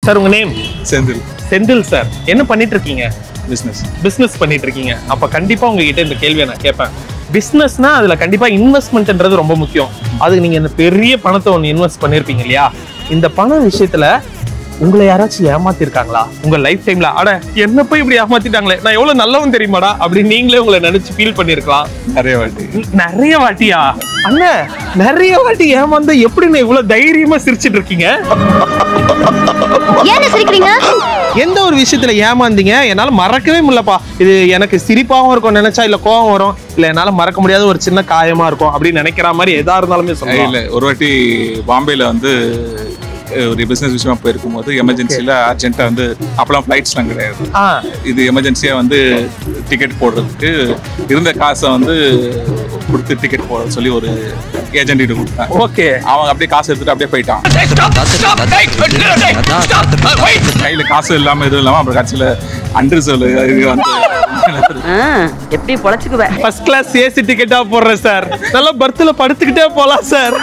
Sir உங்க name? Senthil. Senthil sir, என்ன பண்ணிட்டு இருக்கீங்க? பிசினஸ் பண்ணிட்டு இருக்கீங்க. அப்ப கண்டிப்பா உங்ககிட்ட இந்த கேள்வியை நான் கேட்பேன். பிசினஸ்னா அதுல கண்டிப்பா இன்வெஸ்ட்மெண்ட்ன்றது ரொம்ப முக்கியம். அதுக்கு நீங்க இந்த பெரிய பணத்தை ஒன்று இன்வெஸ்ட் பண்ணிருப்பீங்க இல்லையா? இந்த பண விஷயத்துல உங்களை யாராச்சும் ஏமாத்திருக்காங்களா உங்க லைஃப் டைம்ல? அட என்ன போய் இப்படி ஏமாத்திட்டாங்களே, நான் எவ்வளவு நல்லவன் தெரியுமாடா அப்படி நீங்களே உங்களை நினைச்சு ஃபீல் பண்ணிருக்கலாம். நிறைய வாட்டியா? அண்ணா நிறைய வாட்டி ஏமாந்து எப்படி நான் இவ்வளவு தைரியமா சிரிச்சிட்டு இருக்கீங்க? எந்த ஒரு விஷயத்துல ஏமாந்தீங்க? என்னால மறக்கவே முடியலப்பா. இது எனக்கு சிரிப்பாவும் இருக்கும் நினைச்சா, இல்ல கோவம் வரும், இல்ல என்னால மறக்க முடியாத ஒரு சின்ன காயமா இருக்கும் அப்படின்னு நினைக்கிற மாதிரி எதா இருந்தாலுமே சொல்லுங்க. இல்ல, ஒரு வாட்டி பாம்பேல வந்து ஒரு பிசினஸ் விஷயமா போயிருக்கும் போது எமர்ஜென்சில அர்ஜென்ட்டா வந்து அப்பெல்லாம் ஃபிளைட்ஸ்லாம் கிடையாது. இது எமர்ஜென்சியா வந்து டிக்கெட் போடுறதுக்கு இருந்த காசை வந்து கொடுத்து டிக்கெட் போட சொல்லி ஒரு ஏஜென்ட் கிட்ட கொடுத்தான். ஓகே, அவன் அப்படியே காசு எடுத்துட்டு அப்படியே போயிட்டான். கையில காசு இல்லாம எதுவும் இல்லாம அப்புறம் கட்சியில அன்ரிசர்வ்ல வந்து எப்படி பொழைச்சுக்குவேன். ஃபர்ஸ்ட் கிளாஸ் ஏசி டிக்கெட்டா போடுறேன் சார், நல்லா பர்த்ல படுத்துக்கிட்டே போலாம் சார்,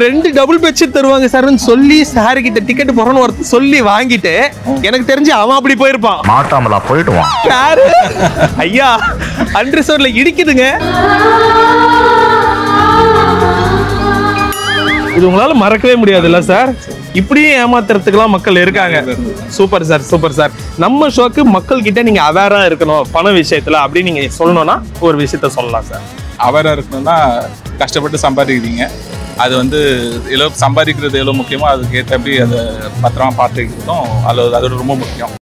2 டபுள் பெட்ஷீட் தருவாங்க சார்னு சொல்லி சார் கிட்ட டிக்கெட் போறோன்னு ஒருத்தர் சொல்லி வாங்கிட்டு எனக்கு தெரிஞ்சு அவன் அப்படி போயிருப்பான். மாட்டாமலா போயிடுவான். யாரு ஐயா அன்ரிசர்வ்ல இடிக்குதுங்க. இது உங்களால மறக்கவே முடியாதுல்ல சார்? இப்படியே ஏமாத்துறதுக்குலாம் மக்கள் இருக்காங்க. Super sir, super sir. நம்ம ஷோக்கு மக்கள் கிட்ட நீங்க அவேரா இருக்கணும் பண விஷயத்துல அப்படின்னு நீங்க சொல்லணும்னா ஒரு விஷயத்த சொல்லலாம் சார். அவேரா இருக்கணும்னா கஷ்டப்பட்டு சம்பாதிக்கிறீங்க, அது வந்து எவ்வளோ சம்பாதிக்கிறது எவ்வளோ முக்கியமோ அதுக்கு ஏற்றபடி அதை பத்திரமா பார்த்துக்கிறதும் அதோட ரொம்ப முக்கியம்.